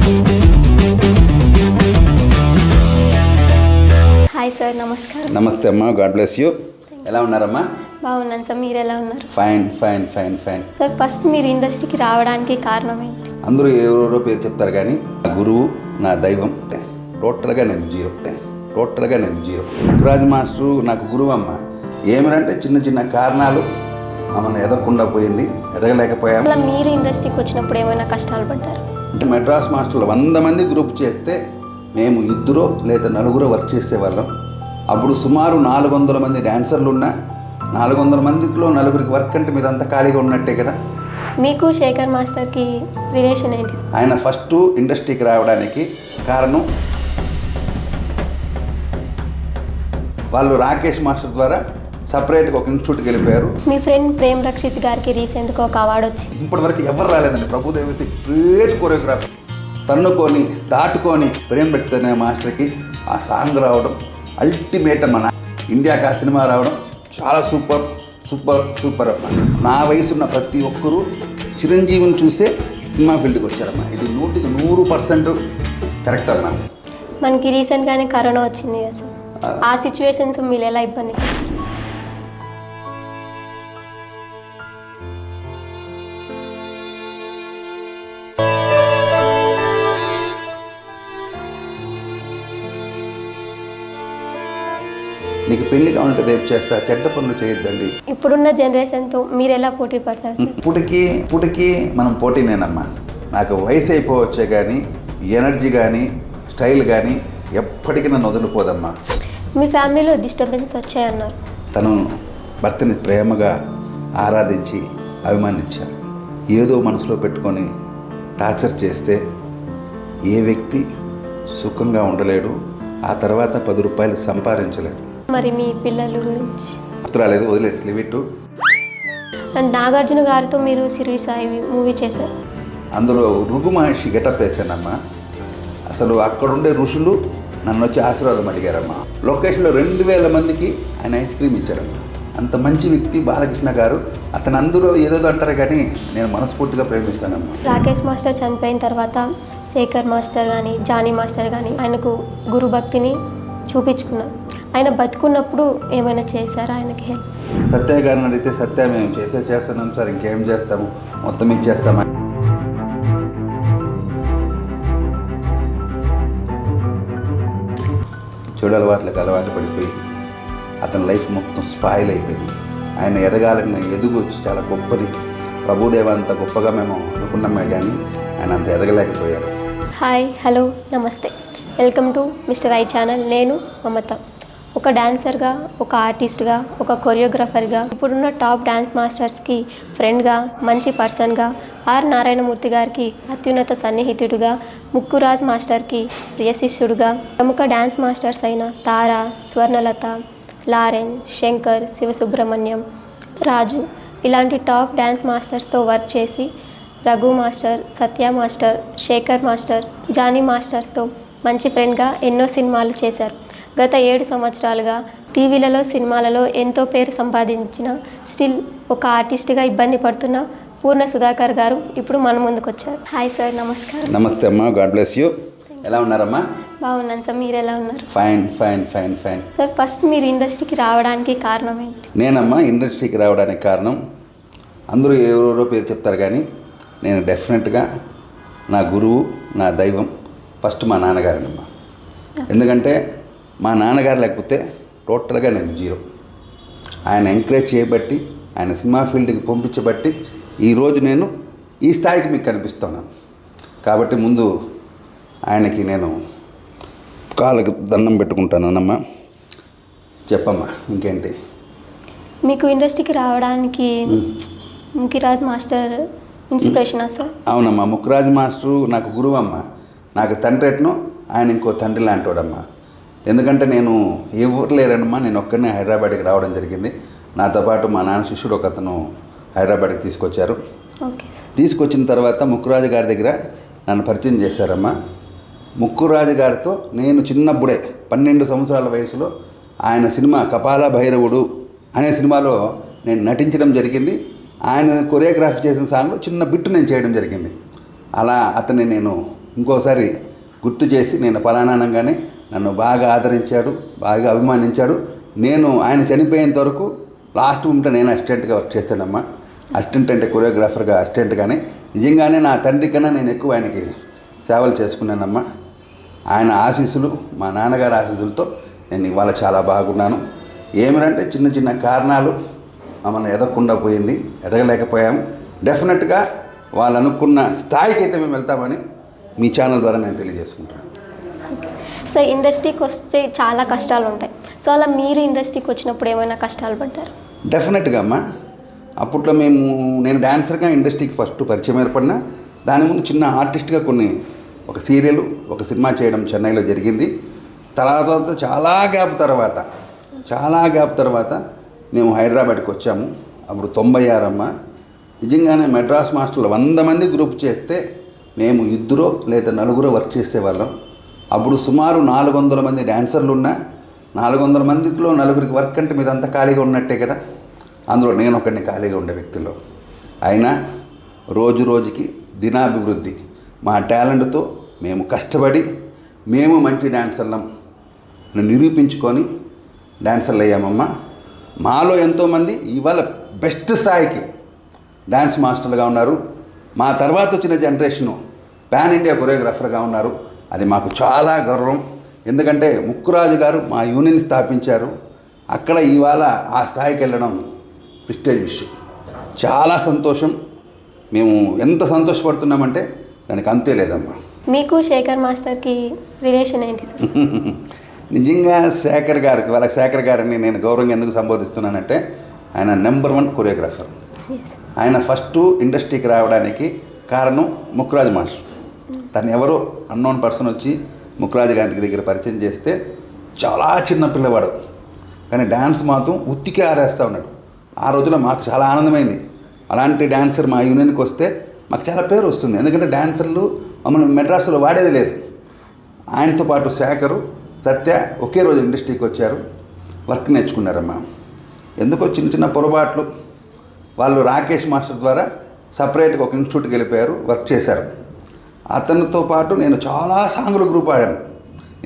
Hi sir, నమస్కారం. నమస్తే అమ్మా, గాడ్ బ్లెస్ యూ. ఎలా ఉన్నారమ్మా? బాగున్నాను సార్, మీరు ఎలా ఉన్నారు? Fine fine fine fine. Sir, first మీరు ఇండస్ట్రీకి రావడానికి కారణం ఏంటి? అందరూ ఎవరెవరో పేరు చెప్తారు కానీ నా గురువు, నా దైవం. టోటల్గా నేను జీరో. ముక్కురాజు మాస్టరు నాకు గురువు అమ్మ. ఏమనంటే చిన్న చిన్న కారణాలు మమ్మల్ని ఎదగకుండా పోయింది, ఎదగలేకపోయాం. అలా మీరు ఇండస్ట్రీకి వచ్చినప్పుడు ఏమైనా కష్టాలు పడ్డారు? మెడ్రాస్ మాస్టర్లు 100 మంది గ్రూప్ చేస్తే మేము 2 లేదా 4 వర్క్ చేసేవాళ్ళం. అప్పుడు సుమారు 400 మంది డ్యాన్సర్లు ఉన్నా 400 మందిలో 4 వర్క్ అంటే మీదంతా ఖాళీగా ఉన్నట్టే కదా. మీకు శేఖర్ మాస్టర్కి రిలేషన్ ఏంటి? ఆయన ఫస్ట్ ఇండస్ట్రీకి రావడానికి కారణం వాళ్ళు రాకేష్ మాస్టర్ ద్వారా సపరేట్గా ఒక ఇన్స్టిట్యూట్కి వెళ్ళిపోయారు. మీ ఫ్రెండ్ ప్రేమ్ రక్షిత్ గారికి రీసెంట్గా ఒక అవార్డు వచ్చింది. ఇప్పటివరకు ఎవరు రాలేదండి. ప్రభుదేవి గ్రేట్ కొరియోగ్రాఫర్, తన్నుకొని దాటుకొని ప్రేమ్ రక్షిత్ అనే మాస్టర్కి ఆ సాంగ్ రావడం అల్టిమేట్ అమ్మ. ఇండియాకి ఆ సినిమా రావడం చాలా సూపర్ సూపర్ సూపర్ అమ్మ. నా వయసున్న ప్రతి ఒక్కరూ చిరంజీవిని చూసే సినిమా ఫీల్డ్కి వచ్చారమ్మా. ఇది 100% కరెక్ట్ అమ్మా. మనకి రీసెంట్గానే కరోనా వచ్చింది కదా సార్, ఆ సిచ్యువేషన్స్ మీరు ఎలా ఇబ్బంది? నీకు పెళ్లి కావాలంటే రేపు చేస్తా, చెడ్డ పనులు చేయొద్దండి. ఇప్పుడున్న జనరేషన్తో మీరు ఎలా పోటీ పడతారు సార్? ఇప్పటికీ మనం పోటీనేనమ్మా. నాకు వయసు అయిపోవచ్చే కానీ ఎనర్జీ కానీ స్టైల్ కానీ ఎప్పటికీ నన్ను వదిలిపోదమ్మా. మీ ఫ్యామిలీలో డిస్టర్బెన్స్ వచ్చాయన్నారు. తను భర్తని ప్రేమగా ఆరాధించి అభిమానించాలి. ఏదో మనసులో పెట్టుకొని టార్చర్ చేస్తే ఏ వ్యక్తి సుఖంగా ఉండలేడు, ఆ తర్వాత 10 రూపాయలు సంపాదించలేడు. మరి మీ పిల్లల గురించి రాలేదు, వదిలేసి లివిట్. అండ్ నాగార్జున గారితో మీరు సిరి సాయి మూవీ చేశారు. అందులో ఋగు మహర్షి గెటప్ వేశానమ్మా. అసలు అక్కడుండే ఋషులు నన్ను వచ్చి ఆశీర్వాదం అడిగారమ్మా. లొకేషన్లో 2000 మందికి ఆయన ఐస్ క్రీమ్ ఇచ్చాడమ్మా. అంత మంచి వ్యక్తి బాలకృష్ణ గారు. అతను అందరూ ఏదో అంటారు కానీ నేను మనస్ఫూర్తిగా ప్రేమిస్తానమ్మా. రాకేష్ మాస్టర్ చనిపోయిన తర్వాత శేఖర్ మాస్టర్ కానీ జానీ మాస్టర్ కానీ ఆయనకు గురు భక్తిని చూపించుకున్నారు. ఆయన బతుకున్నప్పుడు ఏమైనా చేశారా ఆయనకి హెల్ప్? సత్య గారిని అడిగితే సత్య మేము చేస్తున్నాం సార్, ఇంకేం చేస్తాము, మొత్తం ఇచ్చేస్తామా. చెడు అలవాటు పడిపోయి అతని లైఫ్ మొత్తం స్పాయిల్ అయిపోయింది. ఆయన ఎదగాలని ఎదుగొచ్చి చాలా గొప్పది. ప్రభుదేవ అంత గొప్పగా మేము అనుకున్నామే కానీ ఆయన అంత ఎదగలేకపోయాడు. హాయ్, హలో, నమస్తే, welcome to mister I channel. నేను మమత. ఒక డాన్సర్గా, ఒక ఆర్టిస్ట్గా, ఒక కొరియోగ్రాఫర్గా, ఇప్పుడున్న టాప్ డ్యాన్స్ మాస్టర్స్కి ఫ్రెండ్గా, మంచి పర్సన్గా, ఆర్ నారాయణమూర్తి గారికి అత్యున్నత సన్నిహితుడుగా, ముక్కురాజ్ మాస్టర్కి ప్రియ శిష్యుడుగా, ప్రముఖ డ్యాన్స్ మాస్టర్స్ అయిన తారా, స్వర్ణలత, లారెన్, శంకర్, శివసుబ్రహ్మణ్యం, రాజు ఇలాంటి టాప్ డ్యాన్స్ మాస్టర్స్తో వర్క్ చేసి రఘు మాస్టర్, సత్య మాస్టర్, శేఖర్ మాస్టర్, జానీ మాస్టర్స్తో మంచి ఫ్రెండ్గా ఎన్నో సినిమాలు చేశారు. గత 7 సంవత్సరాలుగా టీవీలలో, సినిమాలలో ఎంతో పేరు సంపాదించిన స్టిల్ ఒక ఆర్టిస్ట్గా ఇబ్బంది పడుతున్న పూర్ణ సుధాకర్ గారు ఇప్పుడు మన ముందుకు వచ్చారు. హాయ్ సార్, నమస్కారం. నమస్తే అమ్మా, గాడ్ బ్లెస్ యూ. ఎలా ఉన్నారమ్మా? బాగున్నాను సార్, మీరు ఎలా ఉన్నారు? Fine fine fine fine. Sir, first మీరు ఇండస్ట్రీకి రావడానికి కారణం ఏంటి? నేనమ్మా ఇండస్ట్రీకి రావడానికి కారణం అందరూ ఎవరెవరో పేరు చెప్తారు కానీ నేను డెఫినెట్గా నా గురువు, నా దైవం ఫస్ట్ మా నాన్నగారేనమ్మా. ఎందుకంటే మా నాన్నగారు లేకపోతే టోటల్గా నేను జీరో. ఆయన ఎంకరేజ్ చేయబట్టి, ఆయన సినిమా ఫీల్డ్కి పంపించబట్టి ఈరోజు నేను ఈ స్థాయికి మీకు కనిపిస్తున్నాను. కాబట్టి ముందు ఆయనకి నేను కాళ్ళకి దండం పెట్టుకుంటానమ్మా. చెప్పమ్మా ఇంకేంటి? మీకు ఇండస్ట్రీకి రావడానికి ముఖ్యరాజ్ మాస్టర్ ఇన్స్పిరేషన్ సార్? అవునమ్మా, ముక్కురాజు మాస్టరు నాకు గురువు అమ్మ. నాకు తండ్రి ఎట్నో ఆయన ఇంకో తండ్రి లాంటివాడమ్మా. ఎందుకంటే నేను ఎవరు లేరనమ్మా, నేను ఒక్కనే హైదరాబాద్కి రావడం జరిగింది. నాతో పాటు మా నాన్న శిష్యుడు ఒక అతను హైదరాబాద్కి తీసుకొచ్చారు. తీసుకొచ్చిన తర్వాత ముక్కురాజు గారి దగ్గర నన్ను పరిచయం చేశారమ్మా. ముక్కురాజు గారితో నేను చిన్నప్పుడే 12 సంవత్సరాల వయసులో ఆయన సినిమా కపాల భైరవుడు అనే సినిమాలో నేను నటించడం జరిగింది. ఆయన కొరియోగ్రఫీ చేసిన సాంగ్లో చిన్న బిట్టు నేను చేయడం జరిగింది. అలా అతన్ని నేను ఇంకోసారి గుర్తు చేసి నేను పలానా అనగానే నన్ను బాగా ఆదరించాడు, బాగా అభిమానించాడు. నేను ఆయన చనిపోయేంత వరకు లాస్ట్ మూమెంట్లో నేను అసిస్టెంట్గా వర్క్ చేశానమ్మా. అసిస్టెంట్ అంటే కొరియోగ్రాఫర్గా అసిస్టెంట్గానే నిజంగానే నా తండ్రి కన్నా నేను ఎక్కువ ఆయనకి సేవలు చేసుకున్నానమ్మా. ఆయన ఆశీస్సులు, మా నాన్నగారి ఆశీస్సులతో నేను ఇవాళ చాలా బాగున్నాను. ఏమిటంటే చిన్న చిన్న కారణాలు మమ్మల్ని ఎదగకుండా పోయింది, ఎదగలేకపోయాము. డెఫినెట్గా వాళ్ళు అనుకున్న స్థాయికి అయితే మేము వెళ్తామని మీ ఛానల్ ద్వారా నేను తెలియజేసుకుంటున్నాను. సో ఇండస్ట్రీకి వస్తే చాలా కష్టాలు ఉంటాయి. సో అలా మీరు ఇండస్ట్రీకి వచ్చినప్పుడు ఏమైనా కష్టాలు పడ్డారు? డెఫినెట్గా అమ్మా. అప్పట్లో నేను డాన్సర్గా ఇండస్ట్రీకి ఫస్ట్ పరిచయం ఏర్పడినా, దాని ముందు చిన్న ఆర్టిస్ట్గా ఒక సీరియల్, ఒక సినిమా చేయడం చెన్నైలో జరిగింది. తర్వాత చాలా గ్యాప్ తర్వాత మేము హైదరాబాద్కి వచ్చాము. అప్పుడు 96 అమ్మ. నిజంగానే మెడ్రాస్ మాస్టర్లు 100 మంది గ్రూప్ చేస్తే మేము 2 లేదా 4 వర్క్ చేసేవాళ్ళం. అప్పుడు సుమారు 400 మంది డాన్సర్లు ఉన్నా 400 మందిలో 4కి వర్క్ అంటే మీదంతా ఖాళీగా ఉన్నట్టే కదా. అందులో నేను ఒకడిని ఖాళీగా ఉండే వ్యక్తుల్లో. అయినా రోజు రోజుకి దినాభివృద్ధి, మా టాలెంట్తో మేము కష్టపడి మేము మంచి డాన్సర్లం నిరూపించుకొని డాన్సర్లు అయ్యామమ్మా. మాలో ఎంతోమంది ఇవాళ బెస్ట్ స్థాయికి డాన్స్ మాస్టర్లుగా ఉన్నారు. మా తర్వాత వచ్చిన జనరేషను పాన్ ఇండియా కొరియోగ్రాఫర్గా ఉన్నారు. అది మాకు చాలా గౌరవం. ఎందుకంటే ముక్కురాజు గారు మా యూనియన్ స్థాపించారు. అక్కడ ఇవాళ ఆ స్థాయికి వెళ్ళడం ప్రెస్టేజ్ విషయం. చాలా సంతోషం. మేము ఎంత సంతోషపడుతున్నామంటే దానికి అంతే లేదమ్మా. మీకు శేఖర్ మాస్టర్కి రిలేషన్ ఏంటి సార్? నిజంగా శేఖర్ గారిని నేను గౌరవంగా ఎందుకు సంబోధిస్తున్నానంటే ఆయన నెంబర్ 1 కొరియోగ్రాఫర్. ఆయన ఫస్ట్ ఇండస్ట్రీకి రావడానికి కారణం ముక్కురాజు మాస్టర్. తను ఎవరో అన్నోన్ పర్సన్ వచ్చి ముక్కురాజు గారికి దగ్గర పరిచయం చేస్తే చాలా చిన్న పిల్లవాడు, కానీ డ్యాన్స్ మాత్రం ఉత్తికే ఆరేస్తూ ఉన్నాడు. ఆ రోజుల్లో మాకు చాలా ఆనందమైంది. అలాంటి డాన్సర్ మా యూనియన్కి వస్తే మాకు చాలా పేరు వస్తుంది. ఎందుకంటే డాన్సర్లు మమ్మల్ని మెడ్రాస్లో వాడేది లేదు. ఆయనతో పాటు శేఖరు, సత్య ఒకే రోజు ఇండస్ట్రీకి వచ్చారు, వర్క్ నేర్చుకున్నారమ్మా. ఎందుకో చిన్న చిన్న పొరపాట్లు వాళ్ళు రాకేష్ మాస్టర్ ద్వారా సపరేట్గా ఒక ఇన్స్టిట్యూట్కి వెళ్ళిపోయారు, వర్క్ చేశారు. అతనితో పాటు నేను చాలా సాంగుల గ్రూప్ ఆడాను.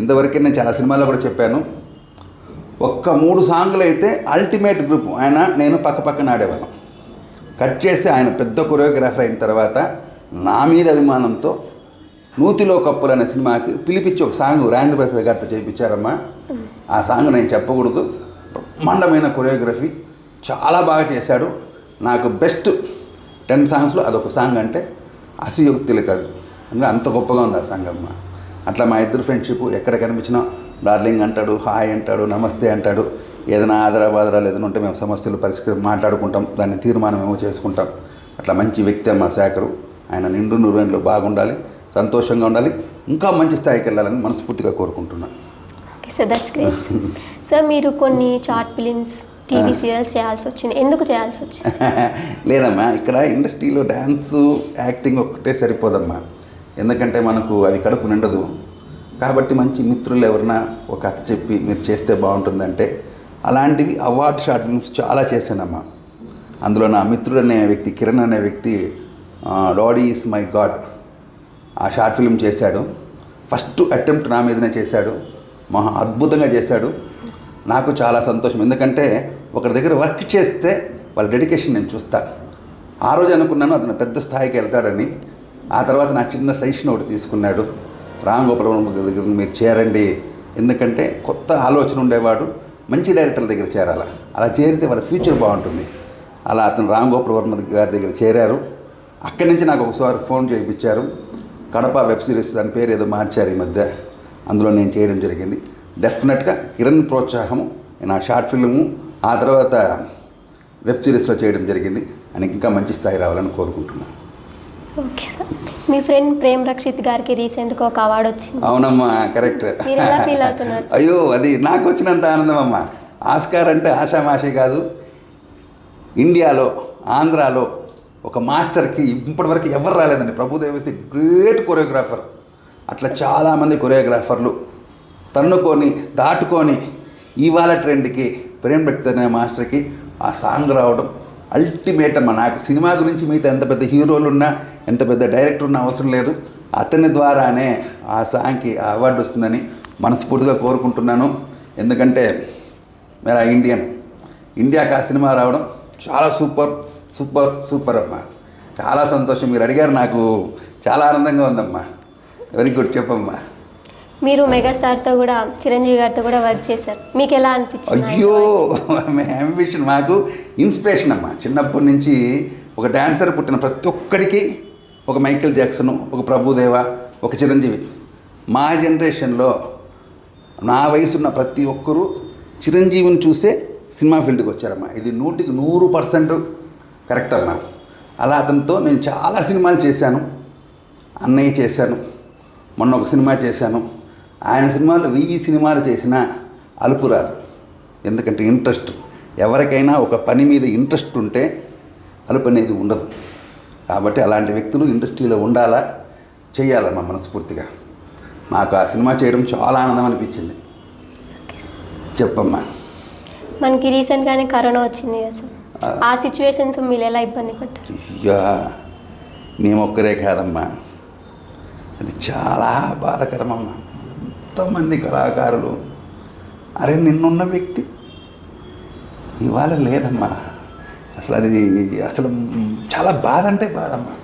ఇంతవరకే నేను చాలా సినిమాల్లో కూడా చెప్పాను. ఒక్క 3 సాంగులు అయితే అల్టిమేట్ గ్రూప్ నేను పక్కన ఆడేవాళ్ళం. కట్ చేసి ఆయన పెద్ద కొరియోగ్రాఫర్ అయిన తర్వాత నా మీద అభిమానంతో నూతిలో కప్పులు అనే సినిమాకి పిలిపించి ఒక సాంగ్ రాజేంద్ర ప్రసాద్ గారితో చేయించారమ్మా. ఆ సాంగ్ నేను చెప్పకూడదు, బ్రహ్మాండమైన కొరియోగ్రఫీ, చాలా బాగా చేశాడు. నాకు బెస్ట్ 10 సాంగ్స్లో అదొక సాంగ్ అంటే అసయోక్తులు కాదు, అంటే అంత గొప్పగా ఉంది ఆ సాంగ్ అమ్మ. అట్లా మా ఇద్దరు ఫ్రెండ్షిప్ ఎక్కడ కనిపించినా డార్లింగ్ అంటాడు, హాయ్ అంటాడు, నమస్తే అంటాడు. ఏదైనా ఆదరాబాదరాలు ఏదైనా ఉంటే మేము సమస్యలు మాట్లాడుకుంటాం, దాన్ని తీర్మానం ఏమో చేసుకుంటాం. అట్లా మంచి వ్యక్తి అమ్మ శేఖరు. ఆయన నిండు నూరేళ్ళు బాగుండాలి, సంతోషంగా ఉండాలి, ఇంకా మంచి స్థాయికి వెళ్ళాలని మనస్ఫూర్తిగా కోరుకుంటున్నాను. Okay sir, that's great. Sir మీరు కొన్ని షార్ట్ ఫిలిమ్స్, టీవీ సీరియల్స్ చేయాల్సి వచ్చింది, ఎందుకు చేయాల్సి వచ్చింది? లేదమ్మా, ఇక్కడ ఇండస్ట్రీలో డ్యాన్సు, యాక్టింగ్ ఒక్కటే సరిపోదమ్మా. ఎందుకంటే మనకు అవి కడుపు నిండదు. కాబట్టి మంచి మిత్రులు ఎవరన్నా ఒక కథ చెప్పి మీరు చేస్తే బాగుంటుందంటే అలాంటివి అవార్డ్ షార్ట్ ఫిల్మ్స్ చాలా చేశానమ్మా. అందులో నా మిత్రుడు అనే వ్యక్తి, కిరణ్ అనే వ్యక్తి, డాడీ ఈజ్ మై గాడ్ ఆ షార్ట్ ఫిల్మ్ చేశాడు. ఫస్ట్ అటెంప్ట్ నా మీదనే చేశాడు, మహా అద్భుతంగా చేశాడు. నాకు చాలా సంతోషం. ఎందుకంటే ఒకరి దగ్గర వర్క్ చేస్తే వాళ్ళ డెడికేషన్ నేను చూస్తాను. ఆ రోజు అనుకున్నాను అతను పెద్ద స్థాయికి వెళ్తాడని. ఆ తర్వాత నా చిన్న సజెషన్ ఒకటి తీసుకున్నాడు, రామ్ గోపాల్ వర్మ దగ్గర మీరు చేరండి, ఎందుకంటే కొత్త ఆలోచన ఉండేవాడు, మంచి డైరెక్టర్ల దగ్గర చేరాలి, అలా చేరితే వాళ్ళ ఫ్యూచర్ బాగుంటుంది. అలా అతను రామ్ గోపాల్ వర్మ గారి దగ్గర చేరారు. అక్కడి నుంచి నాకు ఒకసారి ఫోన్ చేయించారు. కడప వెబ్ సిరీస్, దాని పేరు ఏదో మార్చారు ఈ మధ్య, అందులో నేను చేయడం జరిగింది. డెఫినెట్గా కిరణ్ ప్రోత్సాహము నా షార్ట్ ఫిల్ము, ఆ తర్వాత వెబ్ సిరీస్లో చేయడం జరిగింది. ఆయనకి ఇంకా మంచి స్థాయి రావాలని కోరుకుంటున్నాను. ఓకే సార్, మీ ఫ్రెండ్ ప్రేమ్ రక్షిత్ గారికి రీసెంట్గా ఒక అవార్డు వచ్చింది. అవునమ్మా, కరెక్ట్. మీరు ఎలా ఫీల్ అవుతున్నారు? అయ్యో, అది నాకు వచ్చినంత ఆనందం అమ్మా. ఆస్కార్ అంటే ఆషామాషి కాదు. ఇండియాలో, ఆంధ్రాలో ఒక మాస్టర్కి ఇప్పటివరకు ఎవరు రాలేదండి. Prabhudev great choreographer. అట్లా చాలామంది కొరియోగ్రాఫర్లు తన్నుకొని దాటుకొని ఇవాళ ట్రెండ్కి ప్రేమ్ రక్షిత్ అనే మాస్టర్కి ఆ సాంగ్ రావడం అల్టిమేట్ అమ్మ. నాకు సినిమా గురించి మిగతా ఎంత పెద్ద హీరోలు ఉన్నా, ఎంత పెద్ద డైరెక్టర్ ఉన్నా అవసరం లేదు. అతని ద్వారానే ఆ సాంగ్కి ఆ అవార్డు వస్తుందని మనస్ఫూర్తిగా కోరుకుంటున్నాను. ఎందుకంటే మేరా ఇండియాకి ఆ సినిమా రావడం చాలా సూపర్ సూపర్ సూపర్ అమ్మా. చాలా సంతోషం. మీరు అడిగారు, నాకు చాలా ఆనందంగా ఉందమ్మా. Very good. చెప్పమ్మా. మీరు మెగాస్టార్తో కూడా, చిరంజీవి గారితో కూడా వర్క్ చేశారు. మీకు ఎలా అనిపించింది? అయ్యో, అంబిషన్, మాకు ఇన్స్పిరేషన్ అమ్మా. చిన్నప్పటి నుంచి ఒక డాన్సర్ పుట్టిన ప్రతి ఒక్కడికి ఒక మైకేల్ జాక్సను, ఒక ప్రభుదేవ, ఒక చిరంజీవి. మా జనరేషన్లో నా వయసున్న ప్రతి ఒక్కరూ చిరంజీవిని చూసే సినిమా ఫీల్డ్కి వచ్చారమ్మా. ఇది 100% కరెక్ట్ అమ్మా. అలా అతనితో నేను చాలా సినిమాలు చేశాను. అన్నయ్య చేశాను, మొన్న ఒక సినిమా చేశాను. ఆయన సినిమాలు 1000 సినిమాలు చేసినా అలుపు రాదు. ఎందుకంటే ఇంట్రెస్ట్, ఎవరికైనా ఒక పని మీద ఇంట్రెస్ట్ ఉంటే అలుపు అనేది ఉండదు. కాబట్టి అలాంటి వ్యక్తులు ఇండస్ట్రీలో ఉండాలా, చేయాలమ్మా మనస్ఫూర్తిగా. మాకు ఆ సినిమా చేయడం చాలా ఆనందం అనిపించింది. చెప్పమ్మా. మనకి రీసెంట్గానే కరోనా వచ్చింది కదా సార్, ఆ సిచ్యువేషన్స్ మీరు ఎలా ఇబ్బంది పడ్డారు? అయ్యా, మేము ఒక్కరే కాదమ్మా, అది చాలా బాధాకరమమ్మా. ఎంతోమంది కళాకారులు, అరే నిన్నున్న వ్యక్తి ఇవాళ లేదమ్మా. అసలు చాలా బాధ అంటే బాధమ్మా.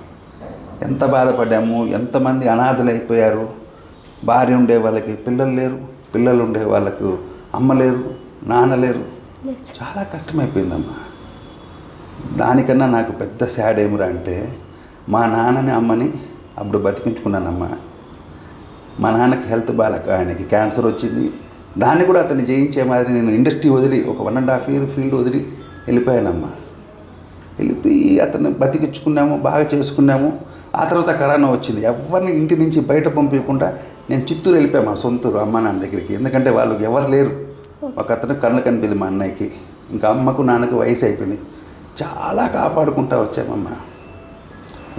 ఎంత బాధపడ్డాము. ఎంతమంది అనాథలైపోయారు. భార్య ఉండే వాళ్ళకి పిల్లలు లేరు, పిల్లలు ఉండే వాళ్ళకు అమ్మ లేరు, నాన్న లేరు. చాలా కష్టమైపోయిందమ్మా. దానికన్నా నాకు పెద్ద సాడ్ ఏమిరా అంటే, మా నాన్నని అమ్మని అప్పుడు బతికించుకున్నానమ్మా. మా నాన్నకి హెల్త్ బాగాలేక, ఆయనకి క్యాన్సర్ వచ్చింది. దాన్ని కూడా అతన్ని జయించే మాదిరి నేను ఇండస్ట్రీ వదిలి ఒక 1.5 year ఫీల్డ్ వదిలి వెళ్ళిపోయానమ్మా. వెళ్ళిపోయి అతన్ని బతికించుకున్నాము, బాగా చేసుకున్నాము. ఆ తర్వాత కరోనా వచ్చింది. ఎవరిని ఇంటి నుంచి బయట పంపించకుండా నేను చిత్తూరు వెళ్ళిపోయాను, మా సొంతూరు, అమ్మ నాన్న దగ్గరికి. ఎందుకంటే వాళ్ళకి ఎవరు లేరు. ఒక అతను కళ్ళు కనిపించింది మా అన్నయ్యకి. ఇంకా అమ్మకు నాన్నకు వయసు అయిపోయింది. చాలా కాపాడుకుంటూ వచ్చామమ్మా.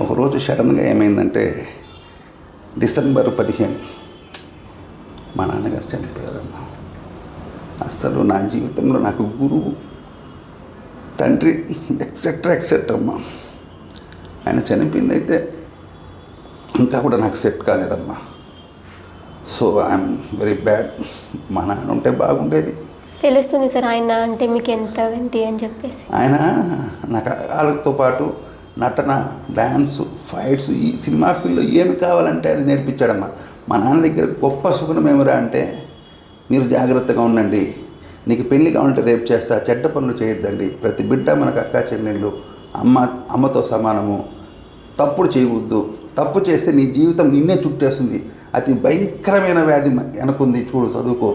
ఒకరోజు సడన్గా ఏమైందంటే, December 15 మా నాన్నగారు చనిపోయారమ్మా. అసలు నా జీవితంలో నాకు గురువు, తండ్రి, ఎక్సెట్రా అమ్మా. ఆయన చనిపోయింది అయితే ఇంకా కూడా నాకు సెట్ కాలేదమ్మా. So I'm very bad. మా నాన్న ఉంటే బాగుండేది. తెలుస్తుంది సార్ ఆయన అంటే మీకు ఎంత ఏంటి అని చెప్పేసి. ఆయన నాకు వాళ్ళతో పాటు నటన, డ్యాన్సు, ఫైట్స్, ఈ సినిమా ఫీల్డ్లో ఏమి కావాలంటే అది నేర్పించాడమ్మా. మా నాన్న దగ్గర గొప్ప సుఖం ఏమిరా అంటే, మీరు జాగ్రత్తగా ఉండండి, నీకు పెళ్ళి కావాలంటే రేపు చేస్తా, చెడ్డ పనులు చేయొద్దండి, ప్రతి బిడ్డ మనకు అక్కా చెల్లెళ్ళు, అమ్మతో సమానము, తప్పుడు చేయవద్దు, తప్పు చేస్తే నీ జీవితం నిన్నే చుట్టేస్తుంది, అతి భయంకరమైన వ్యాధి వెనకుంది, చూడు, చదువుకో,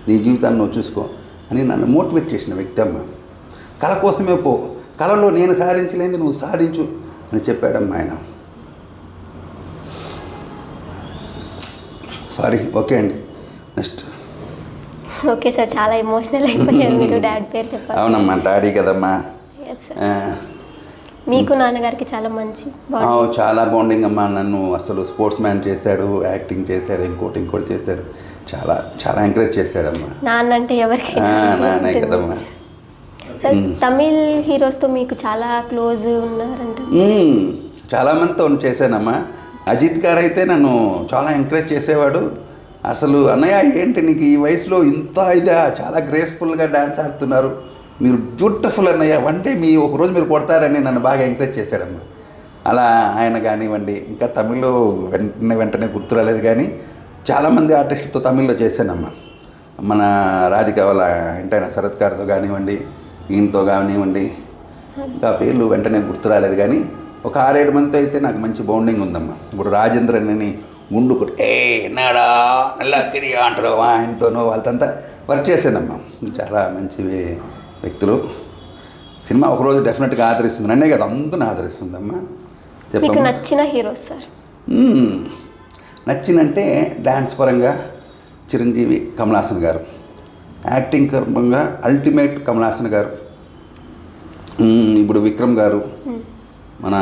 నీ జీవితాన్ని నువ్వు చూసుకో అని నన్ను మోటివేట్ చేసిన వ్యక్తి అమ్మ. కళ కోసమే పో, కళలో నేను సాధించలేని నువ్వు సాధించు అని చెప్పాడమ్మా ఆయన. సారీ, ఓకే అండి, నెక్స్ట్. ఓకే సార్, చాలా ఎమోషనల్ అయిపోయారు మీరు డాడీ పేరు చెప్పారు. అవునమ్మా, డాడీ కదమ్మా. మీకు నాన్నగారికి చాలా మంచి చాలా బాండింగ్ అమ్మా. నన్ను అసలు స్పోర్ట్స్ మ్యాన్ చేశాడు, యాక్టింగ్ చేశాడు, ఇంకోటి చేశాడు, చాలా చాలా ఎంకరేజ్ చేశాడమ్మా. నాన్న అంటే ఎవరికి నాన్నే కదమ్మా. సార్, తమిళ్ హీరోస్తో మీకు చాలా క్లోజ్ ఉన్నారంట. చాలామందితో చేశానమ్మా. అజిత్ గారు అయితే నన్ను చాలా ఎంకరేజ్ చేసేవాడు. అసలు అన్నయ్య ఏంటి నీకు ఈ వయసులో ఇంత ఇదా, చాలా గ్రేస్ఫుల్గా డ్యాన్స్ ఆడుతున్నారు, మీరు బ్యూటిఫుల్ అన్నయ్య, అంటే ఒకరోజు మీరు కొడతారని నన్ను బాగా ఎంకరేజ్ చేశాడమ్మా. అలా ఆయన కానివ్వండి, ఇంకా తమిళ్లో వెంటనే గుర్తు రాలేదు కానీ చాలామంది ఆర్టిస్టులతో తమిళ్లో చేశానమ్మా. మన రాధిక వాళ్ళ ఇంటైన శరత్ గారితో కానివ్వండి, ఈయనతో కానివ్వండి, ఇంకా పేర్లు వెంటనే గుర్తు రాలేదు కానీ ఒక 6-7 మందితో అయితే నాకు మంచి బౌండింగ్ ఉందమ్మా. ఇప్పుడు రాజేంద్రన్ అని గుండుకు నాడా నల్లా తిరిగా అంటాడు, ఆయనతోనూ వాళ్ళంతా వర్క్ చేశానమ్మా. చాలా మంచి వ్యక్తులు. సినిమా ఒకరోజు డెఫినెట్గా ఆదరిస్తుంది, నన్నే కదా అందరిని ఆదరిస్తుందమ్మా. చెప్పండి, నచ్చిన హీరోస్ సార్? నచ్చినంటే డ్యాన్స్ పరంగా చిరంజీవి, కమల్ హాసన్ గారు, యాక్టింగ్ పరంగా అల్టిమేట్ కమల్ హాసన్ గారు, ఇప్పుడు విక్రమ్ గారు, మన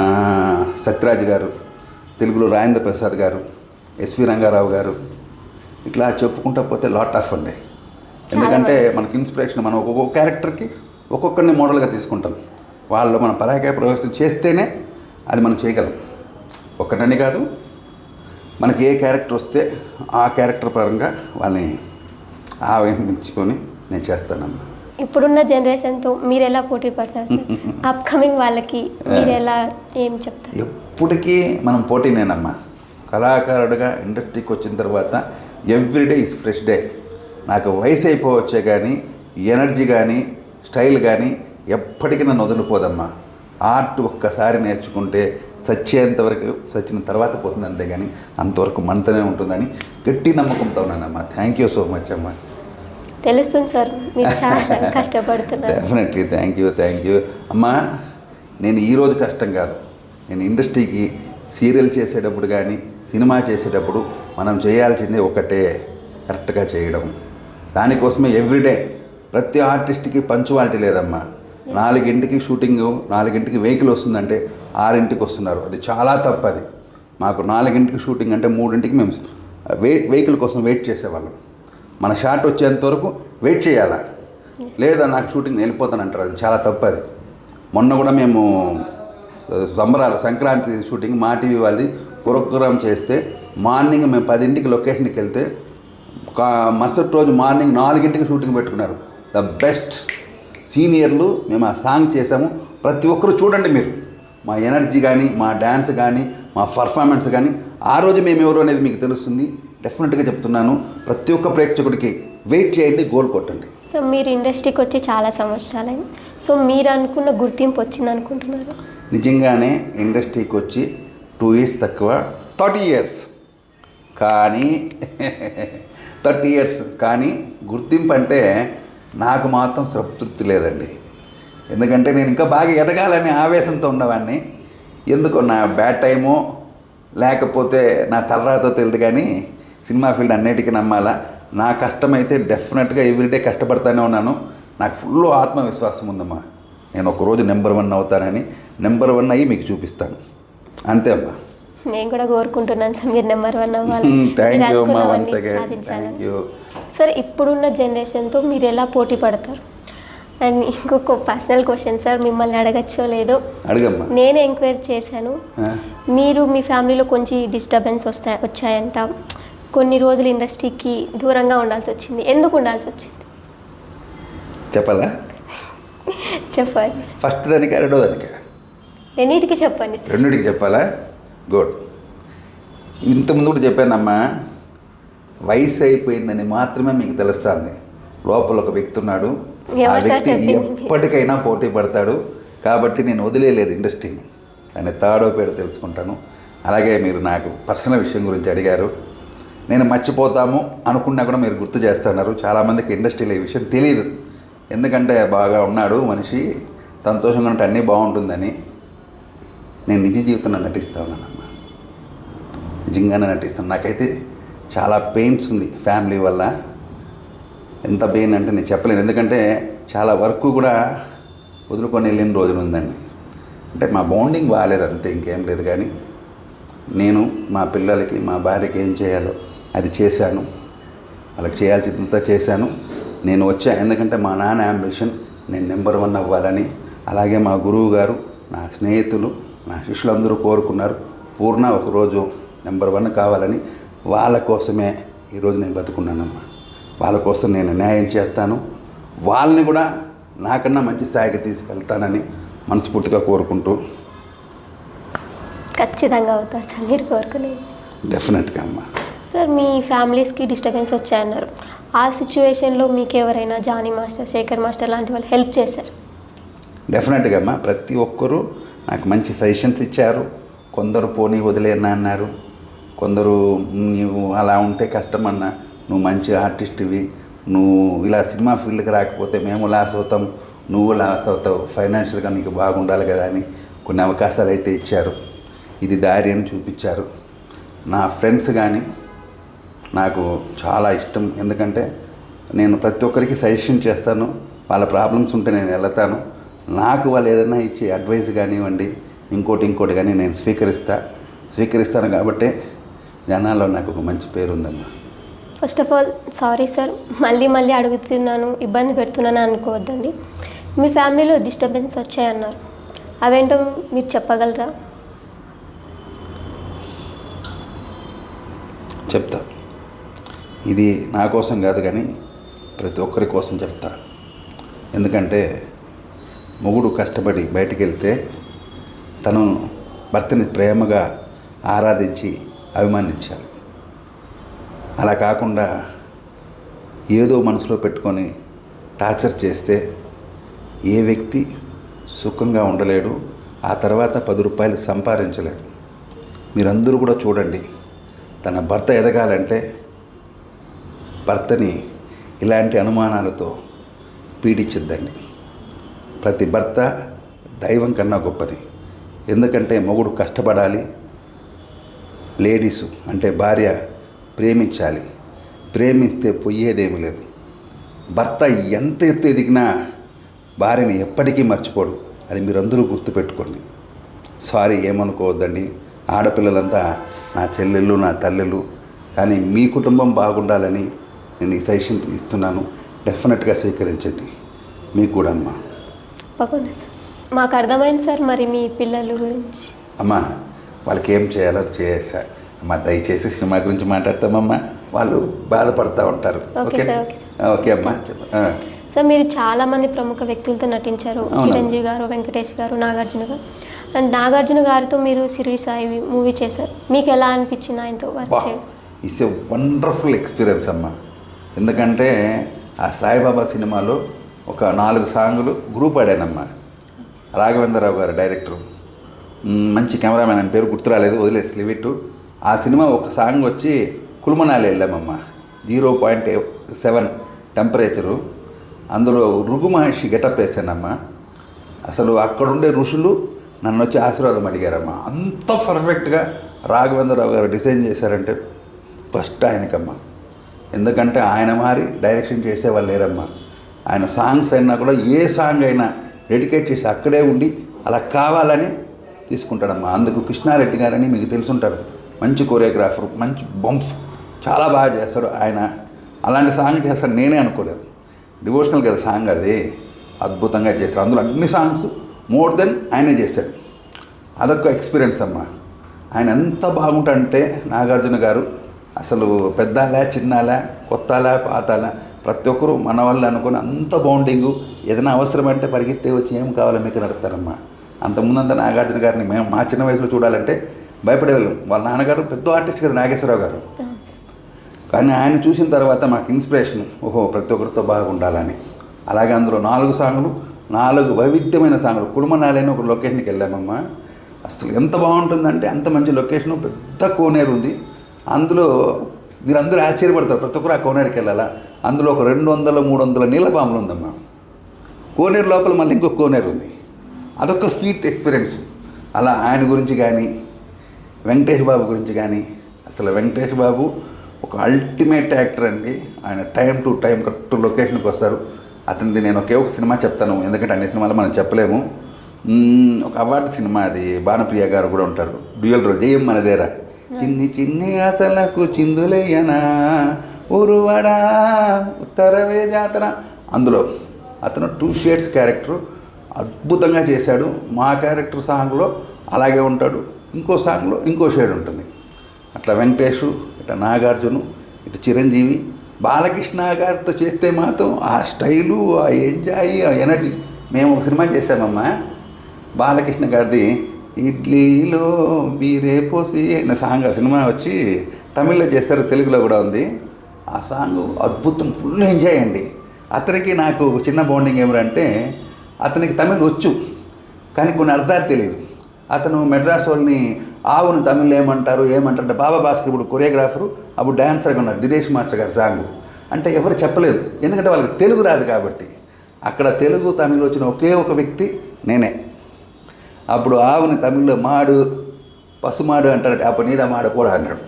సత్యరాజ్ గారు, తెలుగులో రాజేంద్ర ప్రసాద్ గారు, ఎస్వి రంగారావు గారు, ఇట్లా చెప్పుకుంటా పోతే లాట్ ఆఫ్ అండి. ఎందుకంటే మనకి ఇన్స్పిరేషన్, మనం ఒక్కొక్క క్యారెక్టర్కి ఒక్కొక్కరిని మోడల్గా తీసుకుంటాం. వాళ్ళు మన పరాకాయ ప్రవేశం చేస్తేనే అది మనం చేయగలం. ఒక్కటని కాదు, మనకి ఏ క్యారెక్టర్ వస్తే ఆ క్యారెక్టర్ పరంగా వాళ్ళని ఆహ్వానించుకొని నేను చేస్తానమ్మా. ఇప్పుడున్న జనరేషన్తో మీరు ఎలా పోటీ పడతారు సార్? అప్కమింగ్ వాళ్ళకి మీరు ఎలా ఏం చెప్తారు? ఎప్పటికీ మనం పోటీనేనమ్మా. కళాకారుడిగా ఇండస్ట్రీకి వచ్చిన తర్వాత ఎవ్రీడే ఈజ్ ఫ్రెష్ డే. నాకు వయసు అయిపోవచ్చే కానీ ఎనర్జీ కానీ స్టైల్ కానీ ఎప్పటికీ నన్ను వదిలిపోదమ్మా. ఆర్ట్ ఒక్కసారి నేర్చుకుంటే సచ్చేంతవరకు సచ్చిన తర్వాత పోతుంది, అంతేగాని అంతవరకు మనతోనే ఉంటుందని గట్టి నమ్మకంతో ఉన్నానమ్మా. థ్యాంక్ యూ సో మచ్ అమ్మా. తెలుస్తుంది సార్ మీరు చాలా కష్టపడుతున్నారు. డెఫినెట్లీ థ్యాంక్ యూ అమ్మా. నేను ఈరోజు కష్టం కాదు, నేను ఇండస్ట్రీకి సీరియల్ చేసేటప్పుడు కానీ సినిమా చేసేటప్పుడు మనం చేయాల్సిందే ఒకటే, కరెక్ట్గా చేయడం. దానికోసమే ఎవ్రీడే ప్రతి ఆర్టిస్ట్కి పంచువాలిటీ లేదమ్మా. 4 షూటింగ్, 4 వెహికల్ వస్తుందంటే 6 వస్తున్నారు. అది చాలా తప్పది. మాకు 4 షూటింగ్ అంటే 3 మేము వెహికల్ కోసం వెయిట్ చేసేవాళ్ళం. మన షాట్ వచ్చేంతవరకు వెయిట్ చేయాలా, లేదా నాకు షూటింగ్ వెళ్ళిపోతానంటారు. అది చాలా తప్పది. మొన్న కూడా మేము సంక్రాంతి షూటింగ్ మా టీవీ వాళ్ళది ప్రోగ్రామ్ చేస్తే మార్నింగ్ మేము 10 లొకేషన్కి వెళ్తే మరుసటి రోజు మార్నింగ్ 4 షూటింగ్ పెట్టుకున్నారు. ద బెస్ట్ సీనియర్లు మేము ఆ సాంగ్ చేసాము. ప్రతి ఒక్కరు చూడండి మీరు, మా ఎనర్జీ కానీ మా డ్యాన్స్ కానీ మా పర్ఫార్మెన్స్ కానీ ఆ రోజు మేము ఎవరు అనేది మీకు తెలుస్తుంది. డెఫినెట్గా చెప్తున్నాను, ప్రతి ఒక్క ప్రేక్షకుడికి వెయిట్ చేయండి, గోల్ కొట్టండి. సో మీరు ఇండస్ట్రీకి వచ్చి చాలా సంవత్సరాలైంది. సో మీరు అనుకున్న గుర్తింపు వచ్చింది అనుకుంటున్నారు? నిజంగానే ఇండస్ట్రీకి వచ్చి 2 ఇయర్స్ తక్కువ, 30 ఇయర్స్ కానీ 30 ఇయర్స్ కానీ గుర్తింపు అంటే నాకు మాత్రం సంతృప్తి లేదండి. ఎందుకంటే నేను ఇంకా బాగా ఎదగాలనే ఆవేశంతో ఉన్నవాడిని. ఎందుకో నా బ్యాడ్ టైమో లేకపోతే నా తలరాతో తెలియదు కానీ సినిమా ఫీల్డ్ అన్నిటికీ నమ్మాలా. నా కష్టమైతే డెఫినెట్గా ఎవ్రీడే కష్టపడతానే ఉన్నాను. నాకు ఫుల్ ఆత్మవిశ్వాసం ఉందమ్మా. నేను ఒకరోజు నెంబర్ 1 అవుతానని, నెంబర్ 1 అయ్యి మీకు చూపిస్తాను. అంతే అమ్మా. నేను కూడా కోరుకుంటున్నాను సార్ మీరు నెంబర్ 1 అవ్వాలి. థ్యాంక్ యూ అమ్మా, once again thank you. Sir ఇప్పుడున్న జనరేషన్తో మీరు ఎలా పోటీ పడతారు? అండ్ ఇంకొక పర్సనల్ క్వశ్చన్ సార్, మిమ్మల్ని అడగచ్చో లేదో అడగమ్మా. నేను ఎంక్వైరీ చేశాను. మీరు మీ ఫ్యామిలీలో కొంచెం డిస్టర్బెన్స్ వచ్చాయంట, కొన్ని రోజులు ఇండస్ట్రీకి దూరంగా ఉండాల్సి వచ్చింది. ఎందుకు ఉండాల్సి వచ్చింది చెప్పాలా? చెప్పండి. ఫస్ట్ దానికి, రెండో దానికి, రెండింటికి చెప్పండి సార్. రెండింటికి చెప్పాలా? గుడ్. ఇంతకుముందు కూడా చెప్పానమ్మా, వయసు అయిపోయిందని మాత్రమే మీకు తెలుస్తుంది. లోపల ఒక వ్యక్తి ఉన్నాడు, ఆ వ్యక్తి ఎప్పటికైనా పోటీ పడతాడు. కాబట్టి నేను వదిలేదు ఇండస్ట్రీని. ఆయన తాడో పేడో తెలుసుకుంటాను. అలాగే మీరు నాకు పర్సనల్ విషయం గురించి అడిగారు. నేను మర్చిపోతాము అనుకున్నా కూడా మీరు గుర్తు చేస్తున్నారు. చాలామందికి ఇండస్ట్రీలో ఈ విషయం తెలియదు. ఎందుకంటే బాగా ఉన్నాడు మనిషి, సంతోషంగా ఉంటే అన్నీ బాగుంటుందని. నేను నిజ జీవితంలో నటిస్తూ ఉన్నానమ్మా, నిజంగానే నటిస్తాను. నాకైతే చాలా పెయిన్స్ ఉంది ఫ్యామిలీ వల్ల. ఎంత పెయిన్ అంటే నేను చెప్పలేను. ఎందుకంటే చాలా వర్క్ కూడా వదులుకొని వెళ్ళిన రోజులు ఉందండి. అంటే మా బాండింగ్ బాగాలేదు, అంతే, ఇంకేం లేదు. కానీ నేను మా పిల్లలకి మా భార్యకి ఏం చేయాలో అది చేశాను. వాళ్ళకి చేయాల్సిందంతా చేశాను. నేను వచ్చా ఎందుకంటే మా నాన్న అంబిషన్ నేను నెంబర్ 1 అవ్వాలని. అలాగే మా గురువు గారు, నా స్నేహితులు, నా శిష్యులందరూ కోరుకున్నారు పూర్ణ ఒకరోజు నెంబర్ 1 కావాలని. వాళ్ళ కోసమే ఈరోజు నేను బతుకున్నానమ్మా. వాళ్ళ కోసం నేను న్యాయం చేస్తాను. వాళ్ళని కూడా నాకన్నా మంచి స్థాయికి తీసుకెళ్తానని మనస్ఫూర్తిగా కోరుకుంటూ. ఖచ్చితంగా అవుతారు సార్ మీరు కోరుకునేది. డెఫినెట్గా అమ్మా. సార్ మీ ఫ్యామిలీస్కి డిస్టర్బెన్స్ వచ్చాయన్నారు. ఆ సిచ్యువేషన్లో మీకు ఎవరైనా జానీ మాస్టర్, శేఖర్ మాస్టర్ లాంటి వాళ్ళు హెల్ప్ చేశారు? డెఫినెట్గా అమ్మా. ప్రతి ఒక్కరూ నాకు మంచి సజెషన్స్ ఇచ్చారు. కొందరు పోనీ వదిలేనా అన్నారు, కొందరు నీవు అలా ఉంటే కష్టమన్నా, నువ్వు మంచి ఆర్టిస్ట్వి, నువ్వు ఇలా సినిమా ఫీల్డ్కి రాకపోతే మేము లాస్ అవుతాం, నువ్వు లాస్ అవుతావు, ఫైనాన్షియల్గా నీకు బాగుండాలి కదా అని కొన్ని అవకాశాలు అయితే ఇచ్చారు. ఇది దారి అని చూపించారు. నా ఫ్రెండ్స్ కానీ నాకు చాలా ఇష్టం. ఎందుకంటే నేను ప్రతి ఒక్కరికి సజెషన్ చేస్తాను. వాళ్ళ ప్రాబ్లమ్స్ ఉంటే నేను వెళ్తాను. నాకు వాళ్ళు ఏదైనా ఇచ్చే అడ్వైస్ కానివ్వండి, ఇంకోటి కానీ నేను స్వీకరిస్తాను. కాబట్టి జనాల్లో నాకు ఒక మంచి పేరు ఉందమ్మా. First of all sorry sir, మళ్ళీ అడుగుతున్నాను, ఇబ్బంది పెడుతున్నాను అనుకోవద్దండి. మీ ఫ్యామిలీలో డిస్టర్బెన్స్ వచ్చాయన్నారు, అవేంటో మీరు చెప్పగలరా? చెప్తా. ఇది నా కోసం కాదు కానీ ప్రతి ఒక్కరి కోసం చెప్తా. ఎందుకంటే మొగుడు కష్టపడి బయటికి వెళ్తే తను భర్తని ప్రేమగా ఆరాధించి అభిమానించాలి. అలా కాకుండా ఏదో మనసులో పెట్టుకొని టార్చర్ చేస్తే ఏ వ్యక్తి సుఖంగా ఉండలేడు, ఆ తర్వాత 10 రూపాయలు సంపాదించలేడు. మీరందరూ కూడా చూడండి, తన భర్త ఎదగాలంటే భర్తని ఇలాంటి అనుమానాలతో పీడించద్దండి. ప్రతి భర్త దైవం కన్నా గొప్పది. ఎందుకంటే మొగుడు కష్టపడాలి, లేడీసు అంటే భార్య ప్రేమించాలి. ప్రేమిస్తే పోయేదేమీ లేదు. భర్త ఎంత ఎత్తు ఎదిగినా భార్యని ఎప్పటికీ మర్చిపోడు. అది మీరందరూ గుర్తుపెట్టుకోండి. సారీ, ఏమనుకోవద్దండి. ఆడపిల్లలంతా నా చెల్లెళ్ళు, నా తల్లెళ్ళు. కానీ మీ కుటుంబం బాగుండాలని నేను ఈ సజెషన్ ఇస్తున్నాను. డెఫినెట్గా స్వీకరించండి. మీకు కూడా అమ్మా. తప్పకుండా సార్. మాకు అర్థమైంది సార్. మరి మీ పిల్లల గురించి అమ్మా, వాళ్ళకి ఏం చేయాలో అది చేసేసా. అమ్మా, దయచేసి సినిమా గురించి మాట్లాడతామమ్మా, వాళ్ళు బాధపడుతూ ఉంటారు. Okay sir. ఓకే అమ్మా, చెప్ప. సార్, మీరు చాలామంది ప్రముఖ వ్యక్తులతో నటించారు. చిరంజీవి గారు, వెంకటేష్ గారు, నాగార్జున గారు. అండ్ నాగార్జున గారితో మీరు శిరిడి సాయి మూవీ చేశారు. మీకు ఎలా అనిపించింది ఆయనతో వర్క్ చేయడం? ఇట్స్ ఎ వండర్ఫుల్ ఎక్స్పీరియన్స్ అమ్మా. ఎందుకంటే ఆ సాయిబాబా సినిమాలో ఒక 4 సాంగులు గ్రూప్ ఆడానమ్మా. రాఘవేంద్రరావు గారు డైరెక్టరు, మంచి కెమెరామెన్, అని పేరు గుర్తురాలేదు, వదిలేసి లివిట్టు. ఆ సినిమా ఒక సాంగ్ వచ్చి కుల్మనాలి వెళ్ళామమ్మా. 0.7 టెంపరేచరు. అందులో ఋగు మహర్షి గెటప్ వేసానమ్మా. అసలు అక్కడుండే ఋషులు నన్ను వచ్చి ఆశీర్వాదం అడిగారమ్మా. అంత పర్ఫెక్ట్గా రాఘవేంద్రరావు గారు డిజైన్ చేశారంటే ఫస్ట్ ఆయనకమ్మా. ఎందుకంటే ఆయన మారి డైరెక్షన్ చేసేవాళ్ళు లేరమ్మా. ఆయన సాంగ్స్ అయినా కూడా ఏ సాంగ్ అయినా డెడికేట్ చేసి అక్కడే ఉండి అలా కావాలని తీసుకుంటాడమ్మా. అందుకు కృష్ణారెడ్డి గారని మీకు తెలుసుంటారు, మంచి కొరియోగ్రాఫర్, మంచి బంప్, చాలా బాగా చేస్తాడు ఆయన. అలాంటి సాంగ్ చేస్తాడు నేనే అనుకోలేదు. డివోషనల్ కదా సాంగ్, అది అద్భుతంగా చేస్తాడు. అందులో అన్ని సాంగ్స్ మోర్ దెన్ ఆయనే చేశాడు. అదొక ఎక్స్పీరియన్స్ అమ్మా. ఆయన ఎంత బాగుంటాడంటే నాగార్జున గారు అసలు పెద్దాలా, చిన్నాలా, కొత్తాలా, పాతాలా ప్రతి ఒక్కరూ మన వాళ్ళు అనుకుని అంత బాండింగు. ఏదైనా అవసరం అంటే పరిగెత్తే వచ్చి ఏం కావాలో మీకు నడుపుతారమ్మా. అంతకుముందంతా నాగార్జున గారిని మేము మా చిన్న వయసులో చూడాలంటే భయపడేవాళ్ళం. వాళ్ళ నాన్నగారు పెద్ద ఆర్టిస్ట్ కదా, నాగేశ్వరరావు గారు. కానీ ఆయన చూసిన తర్వాత మాకు ఇన్స్పిరేషన్, ఓహో ప్రతి ఒక్కరితో బాగుండాలని. అలాగే అందులో 4 సాంగులు, 4 వైవిధ్యమైన సాంగులు. కుల్మనాలని ఒక లొకేషన్కి వెళ్ళామమ్మా. అసలు ఎంత బాగుంటుందంటే అంత మంచి లొకేషను, పెద్ద కోనేరు ఉంది. అందులో మీరందరూ ఆశ్చర్యపడతారు, ప్రతి ఒక్కరు ఆ కోనేరుకి వెళ్ళాలా. అందులో ఒక 200-300 నీళ్ళ పాములు ఉందమ్మా. కోనేరు లోపల మళ్ళీ ఇంకొక కోనేరు ఉంది. అదొక స్వీట్ ఎక్స్పీరియన్స్. అలా ఆయన గురించి కానీ, వెంకటేష్ బాబు గురించి కానీ, అసలు వెంకటేష్ బాబు ఒక అల్టిమేట్ యాక్టర్ అండి. ఆయన టైం టు టైం కరెక్ట్ లొకేషన్కి వస్తారు. అతనిది నేను ఒక సినిమా చెప్తాను, ఎందుకంటే అన్ని సినిమాలు మనం చెప్పలేము. ఒక అవార్డు సినిమా, అది భానుప్రియ గారు కూడా ఉంటారు, డ్యూయల్ రోల్, జయం మనదేరా. చిన్ని చిన్ని ఆశలకు చిందులేయనా ఊరువాడా ఉత్తరవే జాతర. అందులో అతను 2 షేడ్స్ క్యారెక్టర్ అద్భుతంగా చేశాడు. మా క్యారెక్టర్ సాంగ్లో అలాగే ఉంటాడు, ఇంకో సాంగ్లో ఇంకో షేడ్ ఉంటుంది. అట్లా వెంకటేషు, ఇట్లా నాగార్జును, ఇటు చిరంజీవి, బాలకృష్ణ గారితో చేస్తే మాత్రం ఆ స్టైలు, ఆ ఎంజాయ్, ఆ ఎనర్జీ. మేము ఒక సినిమా చేసామమ్మా, బాలకృష్ణ గారిది ఇడ్లీలో బీరే పోసి అనే సాంగ్. ఆ సినిమా వచ్చి తమిళ్లో చేస్తారు, తెలుగులో కూడా ఉంది. ఆ సాంగ్ అద్భుతం, ఫుల్ ఎంజాయ్ అండి. అతనికి నాకు చిన్న బాండింగ్ ఏమిటంటే, అతనికి తమిళ్ వచ్చు కానీ కొన్ని అర్థాలు తెలియదు. అతను మెడ్రాస్ వాళ్ళని ఆవును తమిళ్ ఏమంటారు బాబా భాస్కర్ ఇప్పుడు కొరియోగ్రాఫరు, అప్పుడు డ్యాన్సర్గా ఉన్నారు, దినేష్ మాస్టర్ గారి సాంగ్ అంటే ఎవరు చెప్పలేరు, ఎందుకంటే వాళ్ళకి తెలుగు రాదు కాబట్టి. అక్కడ తెలుగు తమిళ్ వచ్చిన ఒకే ఒక వ్యక్తి నేనే. అప్పుడు ఆవుని తమిళ్లో మాడు, పసుమాడు అంటారు, అప్పుడు నీదా మాడ కూడా అన్నాడు.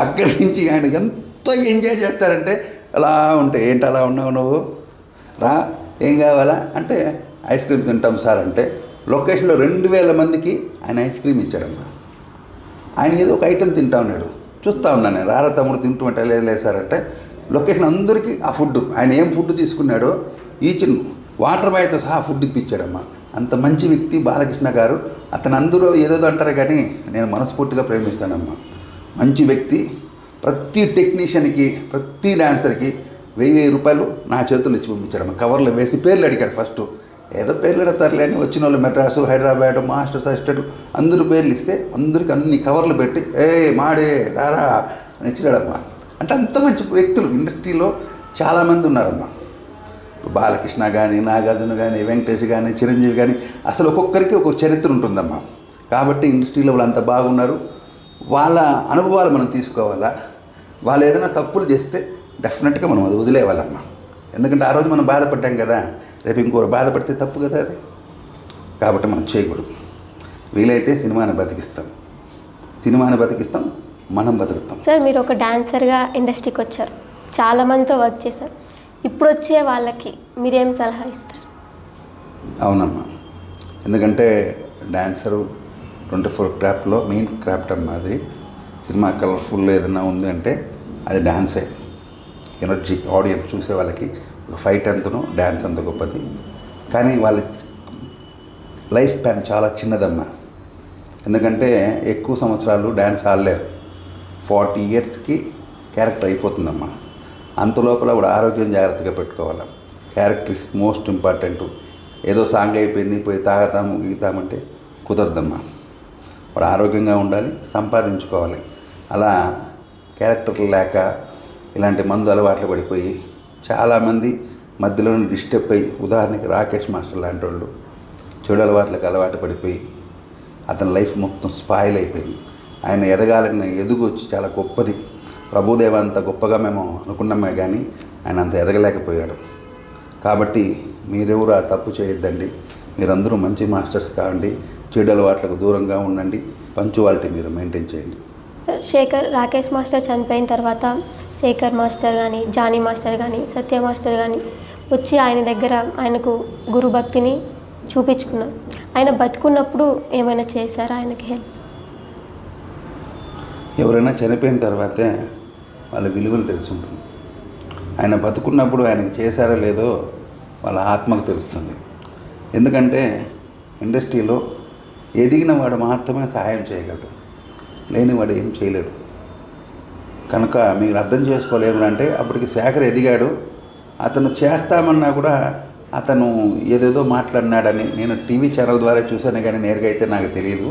అక్కడి నుంచి ఆయన ఎంత ఎంజాయ్ చేస్తాడంటే, అలా ఉంటే ఏంటి అలా ఉన్నావు నువ్వు, రా ఏం కావాలా అంటే ఐస్ క్రీమ్ తింటాం సార్ అంటే, లొకేషన్లో 2000 మందికి ఆయన ఐస్ క్రీమ్ ఇచ్చాడమ్మా. ఆయన ఏదో ఒక ఐటెం తింటా ఉన్నాడు, చూస్తూ ఉన్నాను నేను, రారా తమ్ముడు తింటుంటే లేదు సార్ అంటే, లొకేషన్ అందరికీ ఆ ఫుడ్, ఆయన ఏం ఫుడ్ తీసుకున్నాడో ఈచ్ వాటర్ బాయ్తో సహా ఫుడ్ ఇప్పించాడమ్మా. అంత మంచి వ్యక్తి బాలకృష్ణ గారు. అతను అందరూ ఏదేదో అంటారు కానీ నేను మనస్ఫూర్తిగా ప్రేమిస్తానమ్మా. మంచి వ్యక్తి, ప్రతి టెక్నీషియన్కి ప్రతి డాన్సర్కి 1000 రూపాయలు నా చేతులు ఇచ్చి పంపించాడు. కవర్లో వేసి పేర్లు అడిగాడు. ఫస్ట్ ఏదో పేర్లు అడతారులే అని వచ్చిన వాళ్ళు మెడ్రాసు, హైదరాబాద్, మాస్టర్స్, అసిస్టెంట్ అందరూ పేర్లు ఇస్తే అందరికి అన్ని కవర్లు పెట్టి మాడే రారా అని ఇచ్చినాడమ్మా. అంటే అంత మంచి వ్యక్తులు ఇండస్ట్రీలో చాలామంది ఉన్నారమ్మా. బాలకృష్ణ కానీ, నాగార్జున కానీ, వెంకటేష్ కానీ, చిరంజీవి కానీ, అసలు ఒక్కొక్కరికి ఒక్కొక్క చరిత్ర ఉంటుందమ్మా. కాబట్టి ఇండస్ట్రీలో వాళ్ళు అంత బాగున్నారు. వాళ్ళ అనుభవాలు మనం తీసుకోవాలా. వాళ్ళు ఏదైనా తప్పులు చేస్తే డెఫినెట్గా మనం అది వదిలేవాళ్ళమ్మా. ఎందుకంటే ఆ రోజు మనం బాధపడ్డాం కదా, రేపు ఇంకోరు బాధపడితే తప్పు కదా అది. కాబట్టి మనం చేయకూడదు. వీలైతే సినిమాని బతికిస్తాం, మనం బతుకుతాం. సార్, మీరు ఒక డాన్సర్గా ఇండస్ట్రీకి వచ్చారు, చాలామందితో వర్క్ చేశారు. ఇప్పుడు వచ్చే వాళ్ళకి మీరేం సలహా ఇస్తారు? అవునమ్మా, ఎందుకంటే డాన్సరు 24 క్రాఫ్ట్లో మెయిన్ క్రాఫ్ట్ అమ్మా. అది సినిమా కలర్ఫుల్ ఏదైనా ఉంది అంటే అది డాన్సే. ఎనర్జీ ఆడియన్స్ చూసే వాళ్ళకి ఫైట్ ఎంతనో డ్యాన్స్ అంత గొప్పది. కానీ వాళ్ళ లైఫ్ స్పాన్ చాలా చిన్నదమ్మా. ఎందుకంటే ఎక్కువ సంవత్సరాలు డ్యాన్స్ ఆడలేరు. 40 ఇయర్స్కి క్యారెక్టర్ అయిపోతుందమ్మా. అంత లోపల కూడా ఆరోగ్యం జాగ్రత్తగా పెట్టుకోవాలి. Character is most important. ఏదో సాంగ్ అయిపోయింది పోయి గీతామంటే కుదరదమ్మా. వాడు ఆరోగ్యంగా ఉండాలి, సంపాదించుకోవాలి. అలా క్యారెక్టర్లు లేక ఇలాంటి మందు అలవాట్లు పడిపోయి చాలామంది మధ్యలోనే డిస్టర్బ్ అయ్యి, ఉదాహరణకి రాకేష్ మాస్టర్ లాంటి వాళ్ళు చెడు అలవాట్లకు అలవాటు పడిపోయి అతని లైఫ్ మొత్తం స్పాయిల్ అయిపోయింది. ఆయన ఎదగాలని ఎదుగొచ్చి చాలా గొప్పది. ప్రభుదేవ అంత గొప్పగా మేము అనుకున్నామే కానీ ఆయన అంత ఎదగలేకపోయాడు. కాబట్టి మీరెవరు ఆ తప్పు చేయొద్దండి. మీరందరూ మంచి మాస్టర్స్ కావండి, చెడు అలవాట్లకు దూరంగా ఉండండి, పంచువాలిటీ మీరు మెయింటైన్ చేయండి. రాకేష్ మాస్టర్ చనిపోయిన తర్వాత శేఖర్ మాస్టర్ కానీ, జానీ మాస్టర్ కానీ, సత్య మాస్టర్ కానీ వచ్చి ఆయన దగ్గర ఆయనకు గురు భక్తిని చూపించుకున్నాం. ఆయన బతుకున్నప్పుడు ఏమైనా చేశారా ఆయనకి హెల్ప్? ఎవరైనా చనిపోయిన తర్వాతే వాళ్ళ విలువలు తెలిసి ఉంటుంది. ఆయన బతుకున్నప్పుడు ఆయనకి చేశారో లేదో వాళ్ళ ఆత్మకు తెలుస్తుంది. ఎందుకంటే ఇండస్ట్రీలో ఎదిగిన వాడు మాత్రమే సహాయం చేయగలడు, లేనివాడు ఏం చేయలేడు. కనుక మీరు అర్థం చేసుకోలేమంటే అప్పటికి శేఖర్ ఎదిగాడు. అతను చేస్తామన్నా కూడా అతను ఏదేదో మాట్లాడినాడని నేను టీవీ ఛానల్ ద్వారా చూశాను, కానీ నేరుగా అయితే నాకు తెలియదు.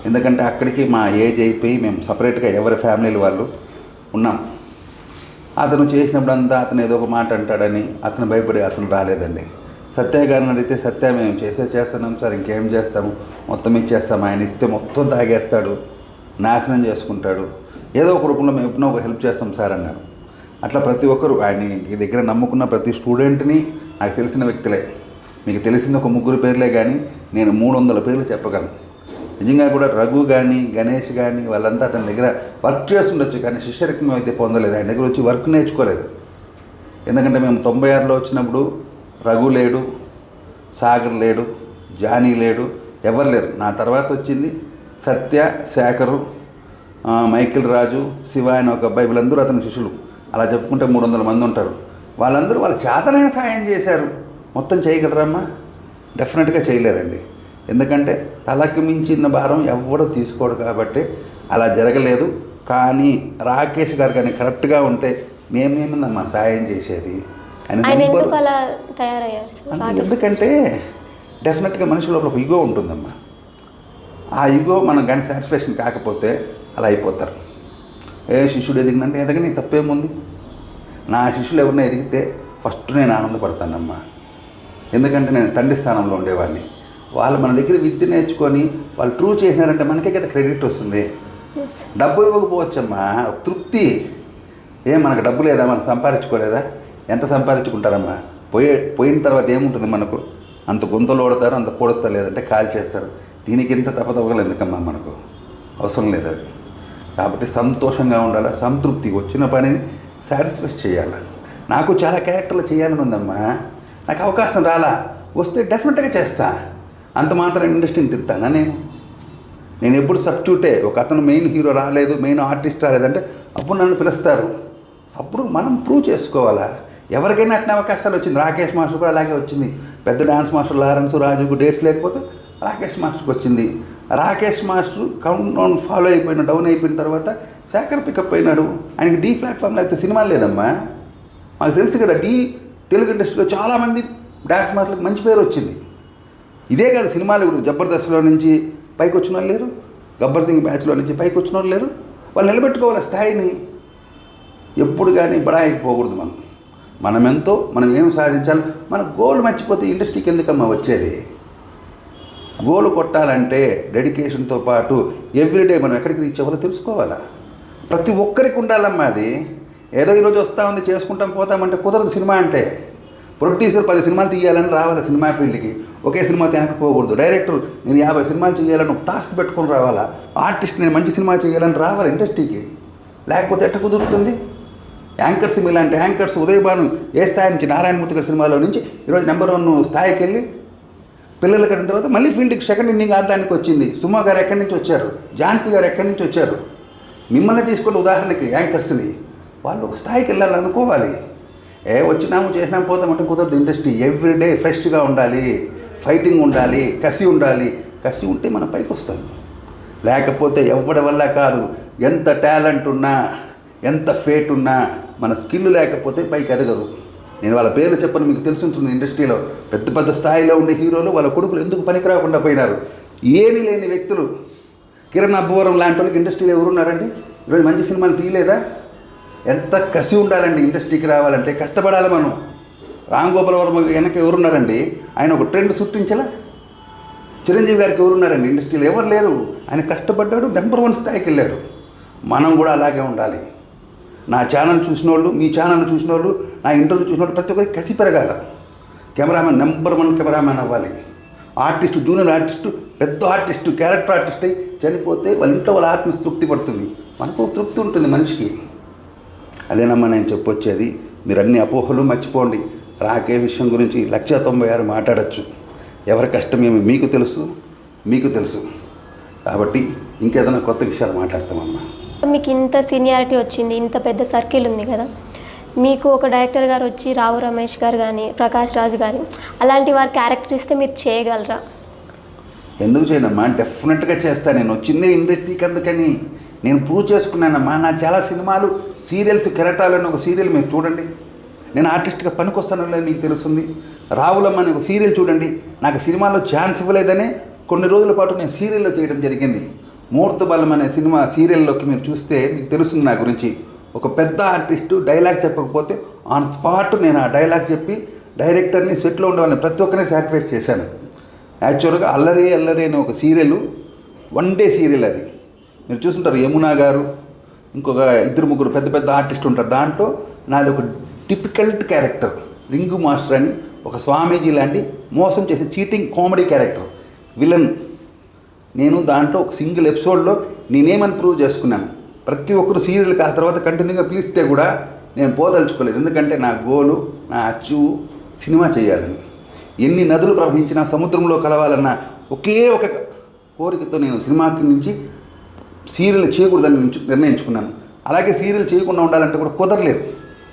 ఎందుకంటే అక్కడికి మా ఏజ్ అయిపోయి మేము సపరేట్గా ఎవరి ఫ్యామిలీలు వాళ్ళు ఉన్నాం. అతను చేసినప్పుడు అంతా అతను ఏదో ఒక మాట అంటాడని అతను భయపడి అతను రాలేదండి. సత్య గారిని అడిగితే సత్య మేము చేస్తున్నాం సార్, ఇంకేం చేస్తాము, మొత్తం ఇచ్చేస్తాము, ఆయన ఇస్తే మొత్తం తాగేస్తాడు, నాశనం చేసుకుంటాడు, ఏదో ఒక రూపంలో మేము ఎప్పుడో ఒక హెల్ప్ చేస్తాం సార్ అన్నారు. అట్లా ప్రతి ఒక్కరు ఆయన ఈ దగ్గర నమ్ముకున్న ప్రతి స్టూడెంట్ని నాకు తెలిసిన వ్యక్తులే. మీకు తెలిసింది ఒక 3 పేర్లే, కానీ నేను 300 పేర్లు చెప్పగలను. నిజంగా కూడా రఘు కానీ, గణేష్ కానీ వాళ్ళంతా అతని దగ్గర వర్క్ చేస్తుండొచ్చు, కానీ శిష్యరకం అయితే పొందలేదు. ఆయన దగ్గర వచ్చి వర్క్ నేర్చుకోలేదు. ఎందుకంటే మేము 96లో వచ్చినప్పుడు రఘు లేడు, సాగర్ లేడు, జానీ లేడు, ఎవరు లేరు. నా తర్వాత వచ్చింది సత్య, శేఖరు, మైకిల్ రాజు, శివ అని ఒక అబ్బాయి, వీళ్ళందరూ అతని శిష్యులు. అలా చెప్పుకుంటే 300 మంది ఉంటారు. వాళ్ళందరూ వాళ్ళ చేతనైన సహాయం చేశారు. మొత్తం చేయగలరమ్మా? డెఫినెట్గా చేయలేరండి. ఎందుకంటే తలకు మించిన భారం ఎవ్వడూ తీసుకోడు కాబట్టి అలా జరగలేదు. కానీ రాకేష్ గారు కానీ కరెక్ట్గా ఉంటే మేమేమిందమ్మా సహాయం చేసేది. ఎందుకంటే డెఫినెట్గా మనిషి లోపల ఒక ఈగో ఉంటుందమ్మా. ఆ ఈగో మనం కానీ సాటిస్ఫాక్షన్ కాకపోతే అలా అయిపోతారు. శిష్యుడు ఎదిగినంటే ఎదగని తప్పేముంది? నా శిష్యులు ఎవరినైనా ఎదిగితే ఫస్ట్ నేను ఆనందపడతానమ్మా. ఎందుకంటే నేను తండ్రి స్థానంలో ఉండేవాడిని. వాళ్ళు మన దగ్గర విద్య నేర్చుకొని వాళ్ళు ట్రూ చేసినారంటే మనకే కదా క్రెడిట్ వస్తుంది. డబ్బు ఇవ్వకపోవచ్చమ్మా, తృప్తి. మనకు డబ్బు లేదా, మనం సంపాదించుకోలేదా? ఎంత సంపాదించుకుంటారమ్మా? పోయిన తర్వాత ఏముంటుంది మనకు? అంత గొంతులు ఓడతారు, అంత పొడుస్తారు, లేదంటే కాల్ చేస్తారు. దీనికి ఇంత తప్పతవ్వగలు ఎందుకమ్మా? మనకు అవసరం లేదు అది. కాబట్టి సంతోషంగా ఉండాలి, సంతృప్తి, వచ్చిన పనిని సాటిస్ఫై చేయాలి. నాకు చాలా క్యారెక్టర్లు చేయాలని ఉందమ్మా, నాకు అవకాశం రాలా, వస్తే డెఫినెట్గా చేస్తా. అంత మాత్రం ఇండస్ట్రీని తిడతానా నేను ఎప్పుడు సబ్స్టిట్యూటే. ఒక అతను మెయిన్ హీరో రాలేదు, మెయిన్ ఆర్టిస్ట్ రాలేదంటే అప్పుడు నన్ను పిలుస్తారు. అప్పుడు మనం ప్రూవ్ చేసుకోవాలా. ఎవరికైనా అట్నే అవకాశాలు వచ్చింది. రాకేష్ మాస్టర్ కూడా అలాగే వచ్చింది. పెద్ద డాన్స్ మాస్టర్ లారెన్స్, రాజుకు డేట్స్ లేకపోతే రాకేష్ మాస్టర్కి వచ్చింది. Rakesh master count down follow అయిపోయిన డౌన్ అయిపోయిన తర్వాత శేఖర్ పికప్ అయినాడు. ఆయనకి డీ ప్లాట్ఫామ్ లేకపోతే సినిమాలు లేదమ్మా. మాకు తెలుసు కదా, తెలుగు ఇండస్ట్రీలో చాలామంది డ్యాన్స్ మాటలకు మంచి పేరు వచ్చింది. ఇదే కాదు, సినిమాలు ఇప్పుడు జబర్దస్త్లో నుంచి పైకి వచ్చిన వాళ్ళు లేరు, గబ్బర్ సింగ్ బ్యాచ్లో నుంచి పైకి వచ్చిన వాళ్ళు లేరు. వాళ్ళు నిలబెట్టుకోవాలి స్థాయిని. ఎప్పుడు కానీ బడాయికి పోకూడదు. మనం ఎంతో మనం ఏం సాధించాలి, మన గోల్ మర్చిపోతే ఇండస్ట్రీకి ఎందుకమ్మా వచ్చేది? గోల్ కొట్టాలంటే డెడికేషన్తో పాటు ఎవ్రీడే మనం ఎక్కడికి రీచ్ అవ్వాలో తెలుసుకోవాలా. ప్రతి ఒక్కరికి ఉండాలమ్మా అది. ఏదో ఈరోజు వస్తూ ఉంది చేసుకుంటాం పోతామంటే కుదరదు. సినిమా అంటే ప్రొడ్యూసర్ 10 సినిమాలు తీయాలని రావాలి సినిమా ఫీల్డ్కి. ఒకే సినిమా తినకపోకూడదు. డైరెక్టర్ నేను 50 సినిమాలు చేయాలని ఒక టాస్క్ పెట్టుకొని రావాలా. ఆర్టిస్ట్ నేను మంచి సినిమా చేయాలని రావాలి ఇండస్ట్రీకి. లేకపోతే ఎట్ట కుదురుతుంది? యాంకర్స్ ఇలాంటి యాంకర్స్ ఉదయభాను ఏ స్థాయి నుంచి నారాయణమూర్తి గారి సినిమాలో నుంచి ఈరోజు నెంబర్ 1 స్థాయికి వెళ్ళి పిల్లలు కట్టిన తర్వాత మళ్ళీ ఫీల్డ్కి సెకండ్ ఇన్నింగ్ ఆడడానికి వచ్చింది. సుమా గారు ఎక్కడి నుంచి వచ్చారు, ఝాన్సీ గారు ఎక్కడి నుంచి వచ్చారు. మిమ్మల్ని తీసుకుంటే ఉదాహరణకి యాంకర్స్ని వాళ్ళు ఒక స్థాయికి వెళ్ళాలనుకోవాలి. వచ్చినాము చేసినాము పోతామంటే కుదరదు. ఇండస్ట్రీ ఎవ్రీడే ఫ్రెష్గా ఉండాలి, ఫైటింగ్ ఉండాలి, కసి ఉండాలి. కసి ఉంటే మనం పైకి వస్తాం. లేకపోతే ఎవరి వల్ల కాదు. ఎంత టాలెంట్ ఉన్నా, ఎంత ఫేట్ ఉన్నా, మన స్కిల్ లేకపోతే పైకి ఎదగరు. నేను వాళ్ళ పేర్లు చెప్పని మీకు తెలుసుంటుంది. ఇండస్ట్రీలో పెద్ద పెద్ద స్థాయిలో ఉండే హీరోలు వాళ్ళ కొడుకులు ఎందుకు పనికి రాకుండా పోయినారు? ఏమీ లేని వ్యక్తులు. కిరణ్ అబ్బవరం లాంటి వాళ్ళకి ఇండస్ట్రీలో ఎవరున్నారండి? ఈరోజు మంచి సినిమాలు తీయలేదా? ఎంత కసి ఉండాలండి ఇండస్ట్రీకి రావాలంటే, కష్టపడాలి మనం. రామ్ గోపాల్ వర్మ వెనక ఎవరున్నారండి? ఆయన ఒక ట్రెండ్ సృష్టించలా. చిరంజీవి గారికి ఎవరున్నారండి ఇండస్ట్రీలో? ఎవరు లేరు. ఆయన కష్టపడ్డాడు, నెంబర్ 1 స్థాయికి వెళ్ళాడు. మనం కూడా అలాగే ఉండాలి. నా ఛానల్ చూసిన వాళ్ళు, మీ ఛానల్ చూసిన వాళ్ళు, నా ఇంటర్వ్యూ చూసిన వాళ్ళు ప్రతి ఒక్కరికి కసి పెరగాల. కెమెరామెన్ నెంబర్ 1 కెమెరామెన్ అవ్వాలి. ఆర్టిస్టు, జూనియర్ ఆర్టిస్టు, పెద్ద ఆర్టిస్టు, క్యారెక్టర్ ఆర్టిస్ట్ అయి చనిపోతే వాళ్ళ ఇంట్లో వాళ్ళ ఆత్మ తృప్తి పడుతుంది. మనకు తృప్తి ఉంటుంది మనిషికి. అదేనమ్మా నేను చెప్పొచ్చేది. మీరు అన్ని అపోహలు మర్చిపోండి. రాకే విషయం గురించి 196 మాట్లాడచ్చు. ఎవరి కష్టం ఏమి మీకు తెలుసు. కాబట్టి ఇంకేదైనా కొత్త విషయాలు మాట్లాడతామమ్మా. మీకు ఇంత సీనియారిటీ వచ్చింది, ఇంత పెద్ద సర్కిల్ ఉంది కదా, మీకు ఒక డైరెక్టర్ గారు వచ్చి రావు రమేష్ గారు కానీ ప్రకాష్ రాజు గారు అలాంటి వారి క్యారెక్టర్ ఇస్తే మీరు చేయగలరా? ఎందుకు చేయనమ్మా, డెఫినెట్గా చేస్తాను. నేను వచ్చిందే ఇండస్ట్రీకి, అందుకని నేను ప్రూవ్ చేసుకున్నానమ్మా. నా చాలా సినిమాలు, సీరియల్స్, కెరటాలని ఒక సీరియల్ మీరు చూడండి. నేను ఆర్టిస్ట్గా పనికొస్తానో లేదు మీకు తెలుస్తుంది. రావులమ్మ అనే ఒక సీరియల్ చూడండి. నాకు సినిమాలో ఛాన్స్ ఇవ్వలేదనే కొన్ని రోజుల పాటు నేను సీరియల్లో చేయడం జరిగింది. మూర్తబలం అనే సినిమా సీరియల్లోకి మీరు చూస్తే మీకు తెలుస్తుంది నా గురించి. ఒక పెద్ద ఆర్టిస్టు డైలాగ్ చెప్పకపోతే ఆన్ స్పాట్ నేను ఆ డైలాగ్ చెప్పి డైరెక్టర్ని, సెట్లో ఉండే వాళ్ళని ప్రతి ఒక్కరిని సాటిస్ఫై చేశాను. యాక్చువల్గా అల్లరి అనే ఒక సీరియల్, 1 డే సీరియల్ అది. మీరు చూస్తుంటారు. యమునా గారు, ఇంకొక 2-3 పెద్ద ఆర్టిస్ట్ ఉంటారు. దాంట్లో నాది ఒక టిపికల్ క్యారెక్టర్, రింగు మాస్టర్ అని ఒక స్వామీజీ లాంటి మోసం చేసే చీటింగ్ కామెడీ క్యారెక్టర్, విలన్. నేను దాంట్లో ఒక సింగిల్ ఎపిసోడ్లో నేనేమని ప్రూవ్ చేసుకున్నాను. ప్రతి ఒక్కరు సీరియల్కి ఆ తర్వాత కంటిన్యూగా పిలిస్తే కూడా నేను పోదలుచుకోలేదు. ఎందుకంటే నా గోలు, నా అచ్చు సినిమా చేయాలని. ఎన్ని నదులు ప్రవహించినా సముద్రంలో కలవాలన్న ఒకే ఒక కోరికతో నేను సినిమాకి నుంచి సీరియల్ చేయకూడదని నిర్ణయించుకున్నాను. అలాగే సీరియల్ చేయకుండా ఉండాలంటే కూడా కుదరలేదు.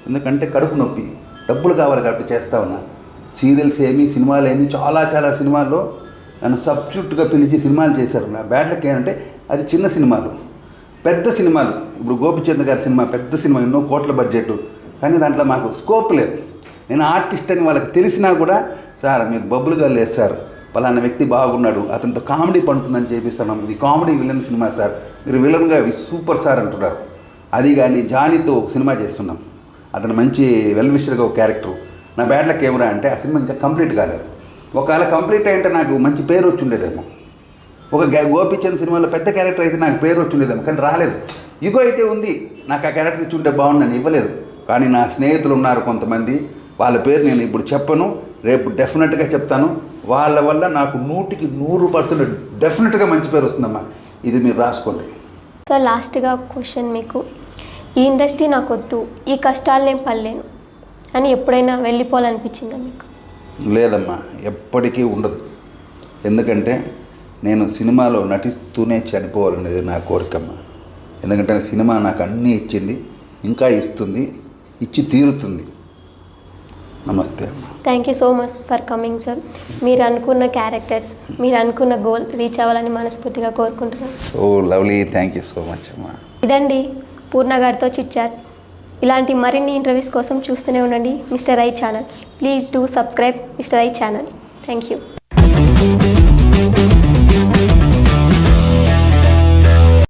ఎందుకంటే కడుపు నొప్పి, డబ్బులు కావాలి కాబట్టి చేస్తా ఉన్నా. సీరియల్స్ సినిమాలు చాలా సినిమాల్లో నన్ను సబ్స్టిట్యూట్గా పిలిచి సినిమాలు చేశారు. నా బ్యాడ్ లక్ ఏంటంటే అది చిన్న సినిమాలు. పెద్ద సినిమాలు, ఇప్పుడు గోపిచంద్ గారి సినిమా పెద్ద సినిమా, ఎన్నో కోట్ల బడ్జెట్, కానీ దాంట్లో మాకు స్కోప్ లేదు. నేను ఆర్టిస్ట్ అని వాళ్ళకి తెలిసినా కూడా, సార్ మీరు బబ్బులుగా లేదు సార్, పలానా వ్యక్తి బాగున్నాడు, అతనితో కామెడీ పండుతుందని చేపిస్తున్నాం, ఇది కామెడీ విలన్ సినిమా సార్, మీరు విలన్గా సూపర్ సార్ అంటున్నారు. అది కానీ జానీతో ఒక సినిమా చేస్తున్నాం, అతను మంచి వెల్విషర్గా ఒక క్యారెక్టర్. నా బ్యాడ్ లక్ ఏమరా అంటే ఆ సినిమా ఇంకా కంప్లీట్ కాలేదు. ఒకవేళ కంప్లీట్ అయ్యంటే నాకు మంచి పేరు వచ్చి ఉండేదేమో. ఒక గోపిచంద్ సినిమాలో పెద్ద క్యారెక్టర్ అయితే నాకు పేరు వచ్చి ఉండేదేమో, కానీ రాలేదు. ఇగో అయితే ఉంది, నాకు ఆ క్యారెక్టర్ ఇచ్చి ఉంటే బాగుండని ఇవ్వలేదు. కానీ నా స్నేహితులు ఉన్నారు కొంతమంది, వాళ్ళ పేరు నేను ఇప్పుడు చెప్పను, రేపు డెఫినెట్గా చెప్తాను. వాళ్ళ వల్ల నాకు 100% డెఫినెట్గా మంచి పేరు వస్తుందమ్మా. ఇది మీరు రాసుకోండి. సార్ లాస్ట్గా క్వశ్చన్, మీకు ఈ ఇండస్ట్రీ నాకు వద్దు, ఈ కష్టాలు నేను పడలేను అని ఎప్పుడైనా వెళ్ళిపోవాలనిపించిందా మీకు? లేదమ్మా, ఎప్పటికీ ఉండదు. ఎందుకంటే నేను సినిమాలో నటిస్తూనే చనిపోవాలనేది నా కోరికమ్మ. ఎందుకంటే సినిమా నాకు అన్నీ ఇచ్చింది, ఇంకా ఇస్తుంది, ఇచ్చి తీరుతుంది. నమస్తే అమ్మ. Thank you so much for coming sir. మీరు అనుకున్న క్యారెక్టర్స్, మీరు అనుకున్న గోల్ రీచ్ అవ్వాలని మనస్ఫూర్తిగా కోరుకుంటున్నాను. Oh lovely, thank you so much అమ్మా. ఇదండి పూర్ణ గారితో చిట్చాట్. ఇలాంటి మరిన్ని ఇంటర్వ్యూస్ కోసం చూస్తూనే ఉండండి mister I channel. Please do subscribe mister I channel. Thank you.